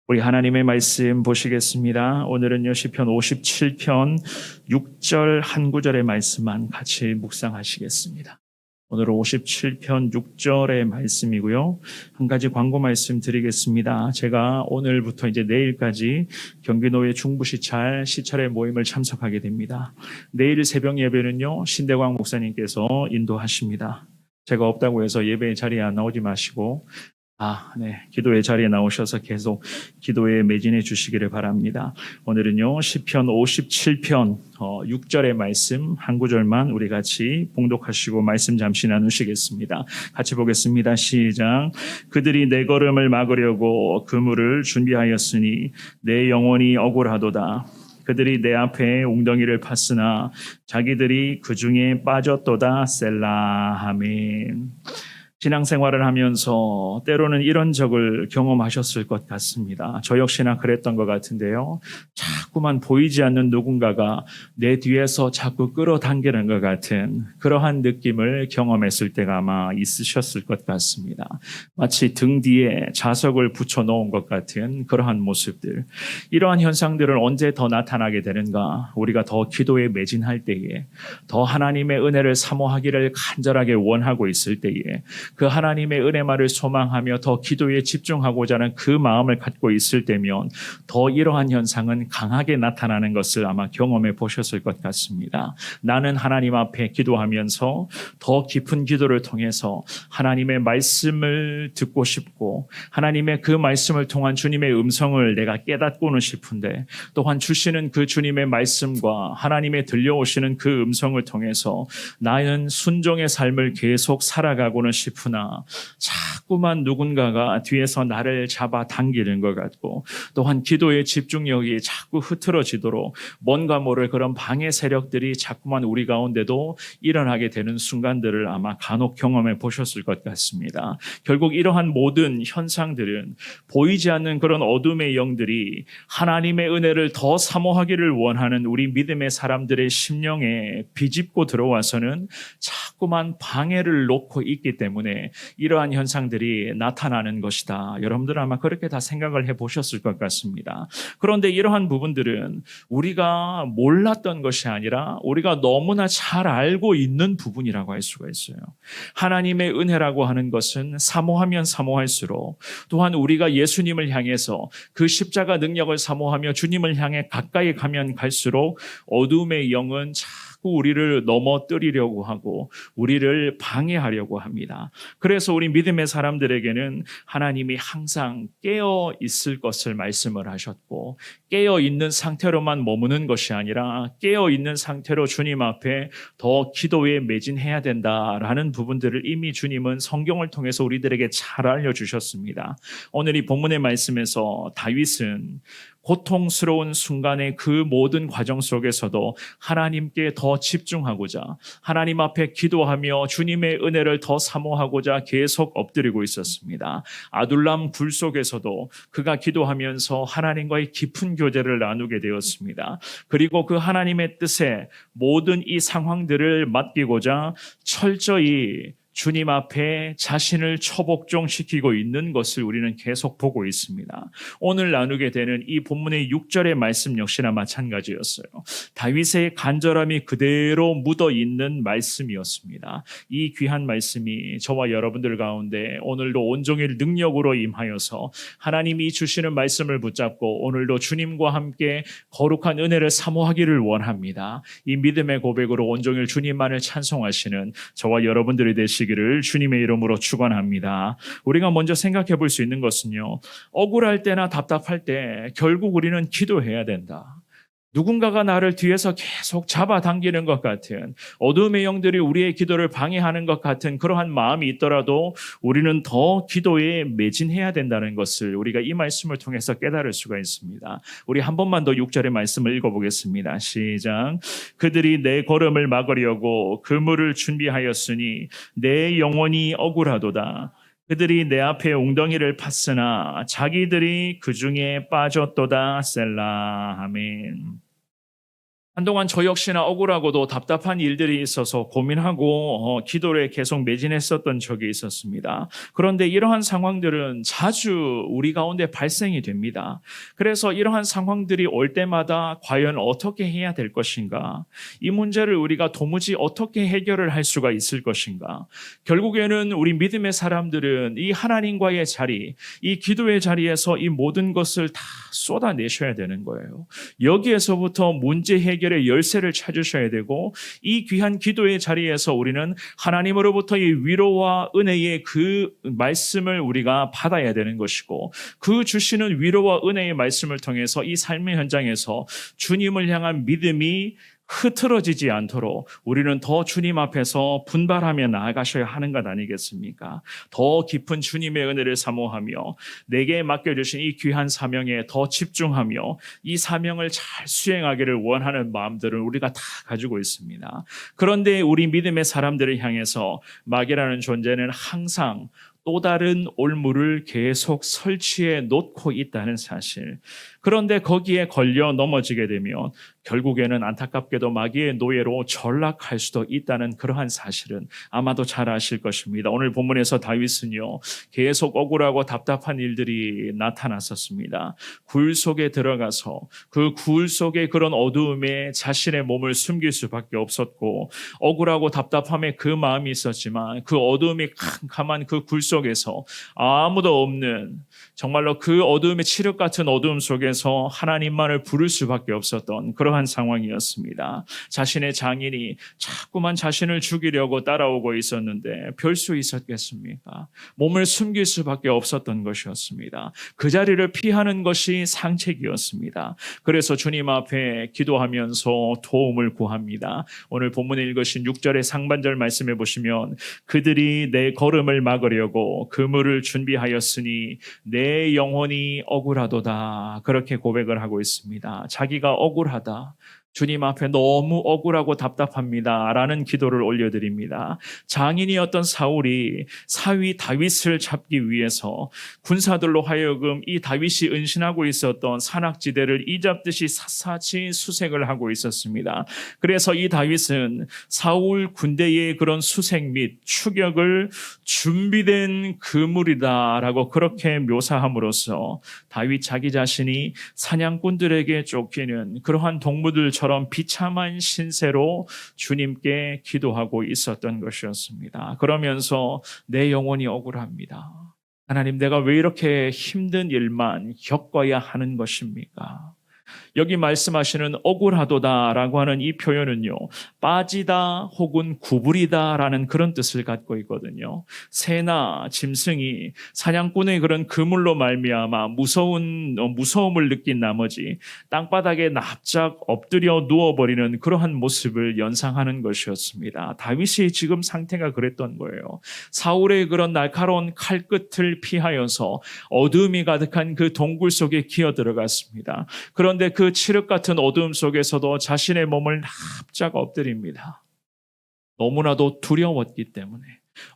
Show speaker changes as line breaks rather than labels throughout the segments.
우리 하나님의 말씀 보시겠습니다. 오늘은요 시편 57편 6절 한 구절의 말씀만 같이 묵상하시겠습니다. 오늘은 57편 6절의 말씀이고요. 한 가지 광고 말씀 드리겠습니다. 제가 오늘부터 이제 내일까지 경기도의 중부시찰 시찰의 모임을 참석하게 됩니다. 내일 새벽 예배는요 신대광 목사님께서 인도하십니다. 제가 없다고 해서 예배 자리에 안 나오지 마시고 기도의 자리에 나오셔서 계속 기도에 매진해 주시기를 바랍니다. 오늘은요, 시편 57편 6절의 말씀 한 구절만 우리 같이 봉독하시고 말씀 잠시 나누시겠습니다. 같이 보겠습니다. 시작. 그들이 내 걸음을 막으려고 그물을 준비하였으니 내 영혼이 억울하도다. 그들이 내 앞에 웅덩이를 팠으나 자기들이 그 중에 빠졌도다. 셀라. 아멘. 신앙생활을 하면서 때로는 이런 적을 경험하셨을 것 같습니다. 저 역시나 그랬던 것 같은데요. 자꾸만 보이지 않는 누군가가 내 뒤에서 자꾸 끌어당기는 것 같은 그러한 느낌을 경험했을 때가 아마 있으셨을 것 같습니다. 마치 등 뒤에 자석을 붙여놓은 것 같은 그러한 모습들. 이러한 현상들은 언제 더 나타나게 되는가? 우리가 더 기도에 매진할 때에, 더 하나님의 은혜를 사모하기를 간절하게 원하고 있을 때에, 그 하나님의 은혜만을 소망하며 더 기도에 집중하고자 하는 그 마음을 갖고 있을 때면 더 이러한 현상은 강하게 나타나는 것을 아마 경험해 보셨을 것 같습니다. 나는 하나님 앞에 기도하면서 더 깊은 기도를 통해서 하나님의 말씀을 듣고 싶고 하나님의 그 말씀을 통한 주님의 음성을 내가 깨닫고는 싶은데 또한 주시는 그 주님의 말씀과 하나님의 들려오시는 그 음성을 통해서 나는 순종의 삶을 계속 살아가고는 싶으나 자꾸만 누군가가 뒤에서 나를 잡아 당기는 것 같고 또한 기도의 집중력이 자꾸 흐트러지도록 뭔가 모를 그런 방해 세력들이 자꾸만 우리 가운데도 일어나게 되는 순간들을 아마 간혹 경험해 보셨을 것 같습니다. 결국 이러한 모든 현상들은 보이지 않는 그런 어둠의 영들이 하나님의 은혜를 더 사모하기를 원하는 우리 믿음의 사람들의 심령에 비집고 들어와서는 자꾸만 방해를 놓고 있기 때문에 이러한 현상들이 나타나는 것이다. 여러분들 아마 그렇게 다 생각을 해보셨을 것 같습니다. 그런데 이러한 부분들은 우리가 몰랐던 것이 아니라 우리가 너무나 잘 알고 있는 부분이라고 할 수가 있어요. 하나님의 은혜라고 하는 것은 사모하면 사모할수록 또한 우리가 예수님을 향해서 그 십자가 능력을 사모하며 주님을 향해 가까이 가면 갈수록 어둠의 영은 자꾸 우리를 넘어뜨리려고 하고 우리를 방해하려고 합니다. 그래서 우리 믿음의 사람들에게는 하나님이 항상 깨어 있을 것을 말씀을 하셨고 깨어 있는 상태로만 머무는 것이 아니라 깨어 있는 상태로 주님 앞에 더 기도에 매진해야 된다라는 부분들을 이미 주님은 성경을 통해서 우리들에게 잘 알려주셨습니다. 오늘 이 본문의 말씀에서 다윗은 고통스러운 순간의 그 모든 과정 속에서도 하나님께 더 집중하고자 하나님 앞에 기도하며 주님의 은혜를 더 사모하고자 계속 엎드리고 있었습니다. 아둘람 굴 속에서도 그가 기도하면서 하나님과의 깊은 교제를 나누게 되었습니다. 그리고 그 하나님의 뜻에 모든 이 상황들을 맡기고자 철저히 주님 앞에 자신을 처복종시키고 있는 것을 우리는 계속 보고 있습니다. 오늘 나누게 되는 이 본문의 6절의 말씀 역시나 마찬가지였어요. 다윗의 간절함이 그대로 묻어있는 말씀이었습니다. 이 귀한 말씀이 저와 여러분들 가운데 오늘도 온종일 능력으로 임하여서 하나님이 주시는 말씀을 붙잡고 오늘도 주님과 함께 거룩한 은혜를 사모하기를 원합니다. 이 믿음의 고백으로 온종일 주님만을 찬송하시는 저와 여러분들이 되시기를 주님의 이름으로 축원합니다. 우리가 먼저 생각해 볼 수 있는 것은요. 억울할 때나 답답할 때 결국 우리는 기도해야 된다. 누군가가 나를 뒤에서 계속 잡아당기는 것 같은 어둠의 영들이 우리의 기도를 방해하는 것 같은 그러한 마음이 있더라도 우리는 더 기도에 매진해야 된다는 것을 우리가 이 말씀을 통해서 깨달을 수가 있습니다. 우리 한 번만 더 6절의 말씀을 읽어보겠습니다. 시작. 그들이 내 걸음을 막으려고 그물을 준비하였으니 내 영혼이 억울하도다. 그들이 내 앞에 웅덩이를 팠으나 자기들이 그 중에 빠졌도다. 셀라. 아멘. 한동안 저 역시나 억울하고도 답답한 일들이 있어서 고민하고 기도에 계속 매진했었던 적이 있었습니다. 그런데 이러한 상황들은 자주 우리 가운데 발생이 됩니다. 그래서 이러한 상황들이 올 때마다 과연 어떻게 해야 될 것인가? 이 문제를 우리가 도무지 어떻게 해결을 할 수가 있을 것인가? 결국에는 우리 믿음의 사람들은 이 하나님과의 자리, 이 기도의 자리에서 이 모든 것을 다 쏟아내셔야 되는 거예요. 여기에서부터 문제 해결의 열쇠를 찾으셔야 되고, 이 귀한 기도의 자리에서 우리는 하나님으로부터 이 위로와 은혜의 그 말씀을 우리가 받아야 되는 것이고, 그 주시는 위로와 은혜의 말씀을 통해서 이 삶의 현장에서 주님을 향한 믿음이 흐트러지지 않도록 우리는 더 주님 앞에서 분발하며 나아가셔야 하는 것 아니겠습니까? 더 깊은 주님의 은혜를 사모하며 내게 맡겨주신 이 귀한 사명에 더 집중하며 이 사명을 잘 수행하기를 원하는 마음들을 우리가 다 가지고 있습니다. 그런데 우리 믿음의 사람들을 향해서 마귀라는 존재는 항상 또 다른 올무를 계속 설치해 놓고 있다는 사실. 그런데 거기에 걸려 넘어지게 되면 결국에는 안타깝게도 마귀의 노예로 전락할 수도 있다는 그러한 사실은 아마도 잘 아실 것입니다. 오늘 본문에서 다윗은요, 계속 억울하고 답답한 일들이 나타났었습니다. 굴 속에 들어가서 그 굴 속에 그런 어두움에 자신의 몸을 숨길 수밖에 없었고, 억울하고 답답함에 그 마음이 있었지만 그 어두움이 캄캄한 그 굴 속에서 아무도 없는, 정말로 그 어두움의 칠흑 같은 어두움 속에서 하나님만을 부를 수밖에 없었던 그러한 상황이었습니다. 자신의 장인이 자꾸만 자신을 죽이려고 따라오고 있었는데 별 수 있었겠습니까? 몸을 숨길 수밖에 없었던 것이었습니다. 그 자리를 피하는 것이 상책이었습니다. 그래서 주님 앞에 기도하면서 도움을 구합니다. 오늘 본문에 읽으신 6절의 상반절 말씀해 보시면, 그들이 내 걸음을 막으려고 그물을 준비하였으니 내 영혼이 억울하도다, 그렇게 고백을 하고 있습니다. 자기가 억울하다, 주님 앞에 너무 억울하고 답답합니다 라는 기도를 올려드립니다. 장인이었던 사울이 사위 다윗을 잡기 위해서 군사들로 하여금 이 다윗이 은신하고 있었던 산악지대를 이잡듯이 샅샅이 수색을 하고 있었습니다. 그래서 이 다윗은 사울 군대의 그런 수색 및 추격을 준비된 그물이다라고 그렇게 묘사함으로써 다윗 자기 자신이 사냥꾼들에게 쫓기는 그러한 동무들처럼 비참한 신세로 주님께 기도하고 있었던 것이었습니다. 그러면서 내 영혼이 억울합니다. 하나님, 내가 왜 이렇게 힘든 일만 겪어야 하는 것입니까? 여기 말씀하시는 억울하도다라고 하는 이 표현은요, 빠지다 혹은 구부리다라는 그런 뜻을 갖고 있거든요. 새나 짐승이 사냥꾼의 그런 그물로 말미암아 무서움을 느낀 나머지 땅바닥에 납작 엎드려 누워버리는 그러한 모습을 연상하는 것이었습니다. 다윗이 지금 상태가 그랬던 거예요. 사울의 그런 날카로운 칼끝을 피하여서 어둠이 가득한 그 동굴 속에 기어 들어갔습니다. 그런데 그 칠흑 같은 어두움 속에서도 자신의 몸을 납작 엎드립니다. 너무나도 두려웠기 때문에.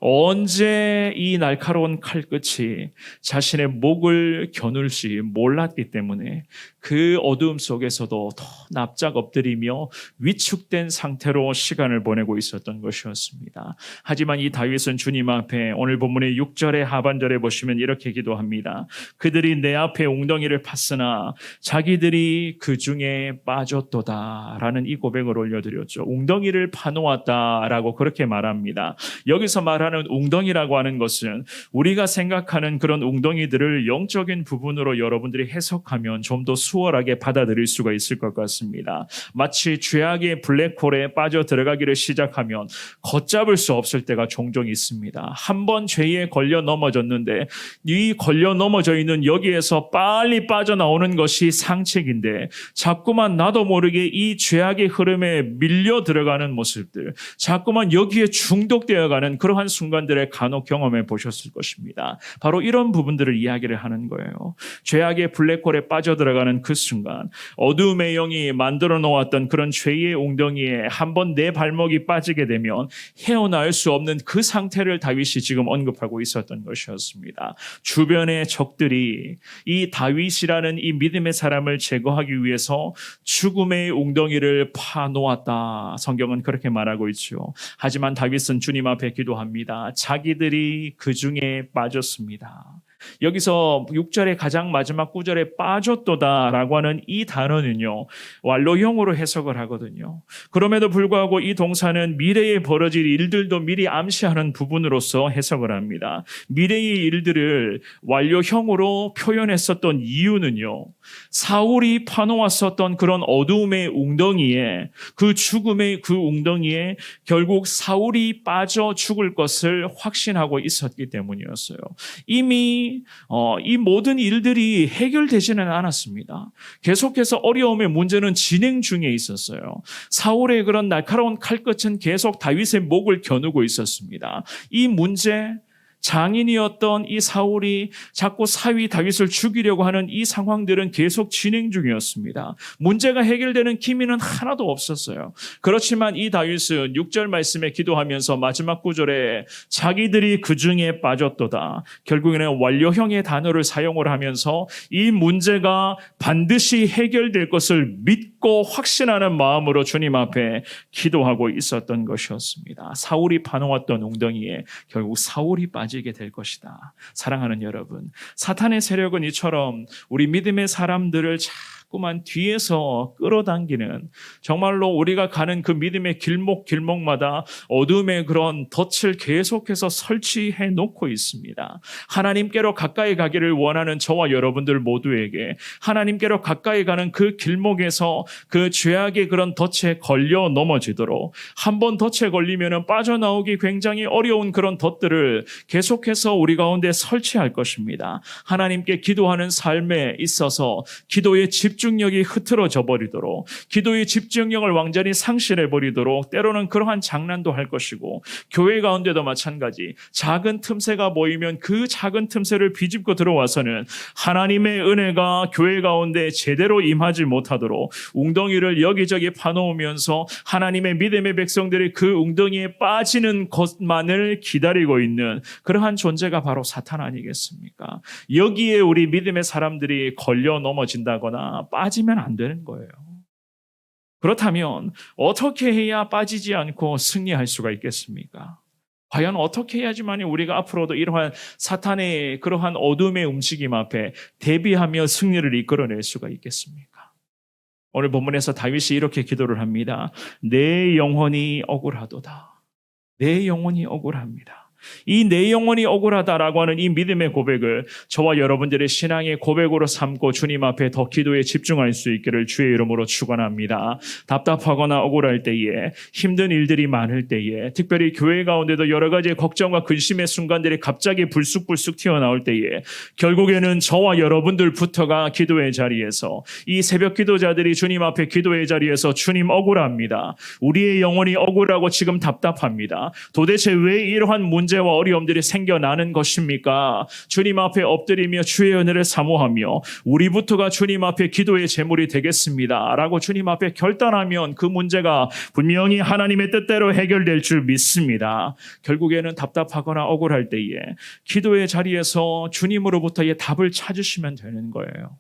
언제 이 날카로운 칼끝이 자신의 목을 겨눌지 몰랐기 때문에 그 어두움 속에서도 더 납작 엎드리며 위축된 상태로 시간을 보내고 있었던 것이었습니다. 하지만 이 다윗은 주님 앞에 오늘 본문의 6절의 하반절에 보시면 이렇게 기도합니다. 그들이 내 앞에 웅덩이를 팠으나 자기들이 그 중에 빠졌도다 라는 이 고백을 올려드렸죠. 웅덩이를 파놓았다라고 그렇게 말합니다. 여기서 말하는 웅덩이라고 하는 것은 우리가 생각하는 그런 웅덩이들을 영적인 부분으로 여러분들이 해석하면 좀 더 수월하게 받아들일 수가 있을 것 같습니다. 마치 죄악의 블랙홀에 빠져 들어가기를 시작하면 걷잡을 수 없을 때가 종종 있습니다. 한 번 죄에 걸려 넘어졌는데 이 걸려 넘어져 있는 여기에서 빨리 빠져나오는 것이 상책인데 자꾸만 나도 모르게 이 죄악의 흐름에 밀려 들어가는 모습들, 자꾸만 여기에 중독되어가는 그런 그러한 순간들을 간혹 경험해 보셨을 것입니다. 바로 이런 부분들을 이야기를 하는 거예요. 죄악의 블랙홀에 빠져들어가는 그 순간, 어두움의 영이 만들어 놓았던 그런 죄의 웅덩이에 한번 내 발목이 빠지게 되면 헤어나올 수 없는 그 상태를 다윗이 지금 언급하고 있었던 것이었습니다. 주변의 적들이 이 다윗이라는 이 믿음의 사람을 제거하기 위해서 죽음의 웅덩이를 파놓았다. 성경은 그렇게 말하고 있죠. 하지만 다윗은 주님 앞에 기도합니다. 자기들이 그 중에 빠졌습니다. 여기서 6절의 가장 마지막 구절에 빠졌도다라고 하는 이 단어는요, 완로형으로 해석을 하거든요. 그럼에도 불구하고 이 동사는 미래에 벌어질 일들도 미리 암시하는 부분으로서 해석을 합니다. 미래의 일들을 완료형으로 표현했었던 이유는요, 사울이 파놓았었던 그런 어두움의 웅덩이에, 그 죽음의 그 웅덩이에 결국 사울이 빠져 죽을 것을 확신하고 있었기 때문이었어요. 이미 이 모든 일들이 해결되지는 않았습니다. 계속해서 어려움의 문제는 진행 중에 있었어요. 사울의 그런 날카로운 칼끝은 계속 다윗의 목을 겨누고 있었습니다. 이 문제, 장인이었던 이 사울이 자꾸 사위 다윗을 죽이려고 하는 이 상황들은 계속 진행 중이었습니다. 문제가 해결되는 기미는 하나도 없었어요. 그렇지만 이 다윗은 6절 말씀에 기도하면서 마지막 구절에 자기들이 그 중에 빠졌도다. 결국에는 완료형의 단어를 사용을 하면서 이 문제가 반드시 해결될 것을 믿고 확신하는 마음으로 주님 앞에 기도하고 있었던 것이었습니다. 사울이 파놓았던 웅덩이에 결국 사울이 빠지게 될 것이다. 사랑하는 여러분, 사탄의 세력은 이처럼 우리 믿음의 사람들을 자꾸만 뒤에서 끌어당기는, 정말로 우리가 가는 그 믿음의 길목마다 어둠의 그런 덫을 계속해서 설치해 놓고 있습니다. 하나님께로 가까이 가기를 원하는 저와 여러분들 모두에게 하나님께로 가까이 가는 그 길목에서 그 죄악의 그런 덫에 걸려 넘어지도록, 한번 덫에 걸리면 빠져나오기 굉장히 어려운 그런 덫들을 계속해서 우리 가운데 설치할 것입니다. 하나님께 기도하는 삶에 있어서 기도의 집중력이 흐트러져 버리도록, 기도의 집중력을 완전히 상실해 버리도록 때로는 그러한 장난도 할 것이고, 교회 가운데도 마찬가지, 작은 틈새가 보이면 그 작은 틈새를 비집고 들어와서는 하나님의 은혜가 교회 가운데 제대로 임하지 못하도록 웅덩이를 여기저기 파놓으면서 하나님의 믿음의 백성들이 그 웅덩이에 빠지는 것만을 기다리고 있는 그러한 존재가 바로 사탄 아니겠습니까? 여기에 우리 믿음의 사람들이 걸려 넘어진다거나 빠지면 안 되는 거예요. 그렇다면 어떻게 해야 빠지지 않고 승리할 수가 있겠습니까? 과연 어떻게 해야지만 우리가 앞으로도 이러한 사탄의 그러한 어둠의 움직임 앞에 대비하며 승리를 이끌어낼 수가 있겠습니까? 오늘 본문에서 다윗이 이렇게 기도를 합니다. 내 영혼이 억울하도다. 내 영혼이 억울합니다. 이 내 영혼이 억울하다라고 하는 이 믿음의 고백을 저와 여러분들의 신앙의 고백으로 삼고 주님 앞에 더 기도에 집중할 수 있기를 주의 이름으로 축원합니다. 답답하거나 억울할 때에, 힘든 일들이 많을 때에, 특별히 교회 가운데도 여러 가지의 걱정과 근심의 순간들이 갑자기 불쑥불쑥 튀어나올 때에 결국에는 저와 여러분들부터가 기도의 자리에서, 이 새벽 기도자들이 주님 앞에 기도의 자리에서 주님 억울합니다. 우리의 영혼이 억울하고 지금 답답합니다. 도대체 왜 이러한 문제와 어려움들이 생겨나는 것입니까? 주님 앞에 엎드리며 주의 은혜를 사모하며 우리부터가 주님 앞에 기도의 제물이 되겠습니다 라고 주님 앞에 결단하면 그 문제가 분명히 하나님의 뜻대로 해결될 줄 믿습니다. 결국에는 답답하거나 억울할 때에 기도의 자리에서 주님으로부터의 답을 찾으시면 되는 거예요.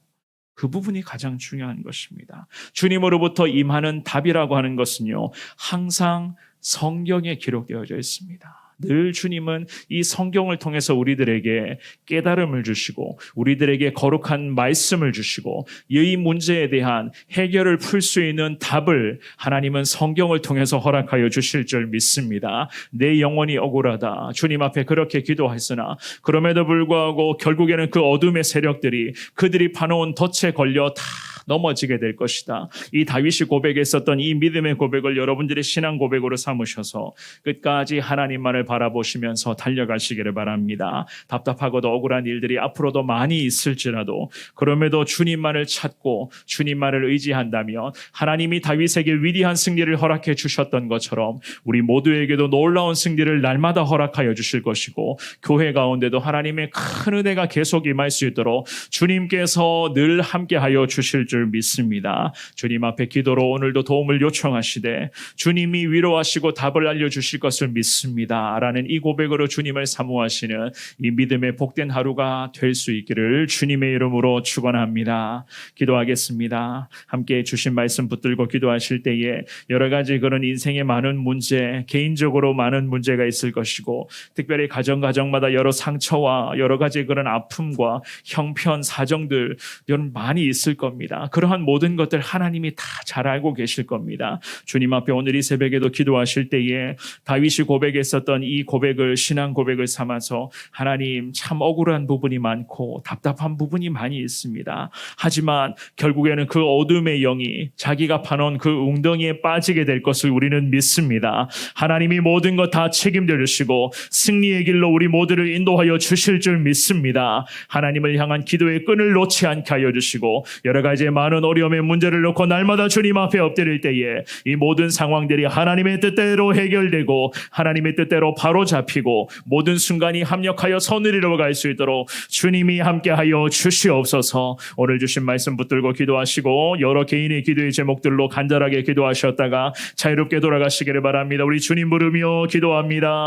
그 부분이 가장 중요한 것입니다. 주님으로부터 임하는 답이라고 하는 것은요, 항상 성경에 기록되어져 있습니다. 늘 주님은 이 성경을 통해서 우리들에게 깨달음을 주시고 우리들에게 거룩한 말씀을 주시고 이 문제에 대한 해결을 풀 수 있는 답을 하나님은 성경을 통해서 허락하여 주실 줄 믿습니다. 내 영혼이 억울하다. 주님 앞에 그렇게 기도했으나 그럼에도 불구하고 결국에는 그 어둠의 세력들이 그들이 파놓은 덫에 걸려 다 넘어지게 될 것이다. 이 다윗이 고백했었던 이 믿음의 고백을 여러분들의 신앙 고백으로 삼으셔서 끝까지 하나님만을 바라보시면서 달려가시기를 바랍니다. 답답하고도 억울한 일들이 앞으로도 많이 있을지라도 그럼에도 주님만을 찾고 주님만을 의지한다면 하나님이 다윗에게 위대한 승리를 허락해 주셨던 것처럼 우리 모두에게도 놀라운 승리를 날마다 허락하여 주실 것이고 교회 가운데도 하나님의 큰 은혜가 계속 임할 수 있도록 주님께서 늘 함께하여 주실 줄 믿습니다. 주님 앞에 기도로 오늘도 도움을 요청하시되 주님이 위로하시고 답을 알려주실 것을 믿습니다 라는 이 고백으로 주님을 사모하시는 이 믿음의 복된 하루가 될 수 있기를 주님의 이름으로 축원합니다. 기도하겠습니다. 함께 주신 말씀 붙들고 기도하실 때에 여러 가지 그런 인생의 많은 문제, 개인적으로 많은 문제가 있을 것이고 특별히 가정마다 여러 상처와 여러 가지 그런 아픔과 형편, 사정들 여러분 많이 있을 겁니다. 그러한 모든 것들 하나님이 다 잘 알고 계실 겁니다. 주님 앞에 오늘 이 새벽에도 기도하실 때에 다윗이 고백했었던 이 고백을 신앙 고백을 삼아서 하나님 참 억울한 부분이 많고 답답한 부분이 많이 있습니다. 하지만 결국에는 그 어둠의 영이 자기가 파놓은 그 웅덩이에 빠지게 될 것을 우리는 믿습니다. 하나님이 모든 것 다 책임져 주시고 승리의 길로 우리 모두를 인도하여 주실 줄 믿습니다. 하나님을 향한 기도의 끈을 놓지 않게 하여 주시고 여러 가지의 많은 어려움의 문제를 놓고 날마다 주님 앞에 엎드릴 때에 이 모든 상황들이 하나님의 뜻대로 해결되고 하나님의 뜻대로 바로 잡히고 모든 순간이 합력하여 선을 이루어갈 수 있도록 주님이 함께하여 주시옵소서. 오늘 주신 말씀 붙들고 기도하시고 여러 개인의 기도의 제목들로 간절하게 기도하셨다가 자유롭게 돌아가시기를 바랍니다. 우리 주님 부르며 기도합니다.